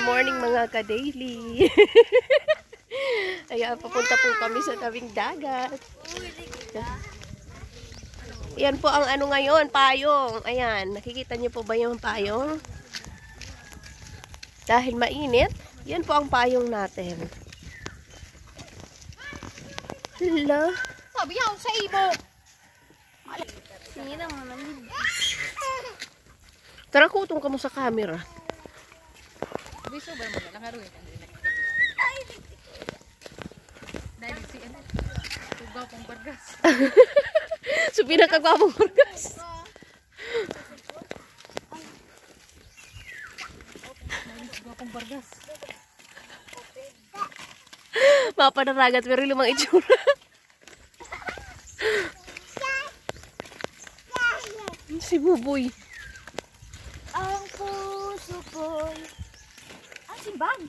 morning mga ka-daily. Ayan, papunta po kami sa tabing dagat. Ayan po ang ano ngayon, payong. Ayan, nakikita niyo po ba yung payong? Dahil mainit, yan po ang payong natin. Hala. Sabi niya sa ibo. Tara, kutong ka mo sa camera. Biso ba mo lang haruin? Dahil si ano, tugaw pang bargas. So, pinakagwapong burgas. Tugaw pang bargas. Mapanaragat, pero lumang itsura. Si Buboy. Ang puso ko'y ang simbang.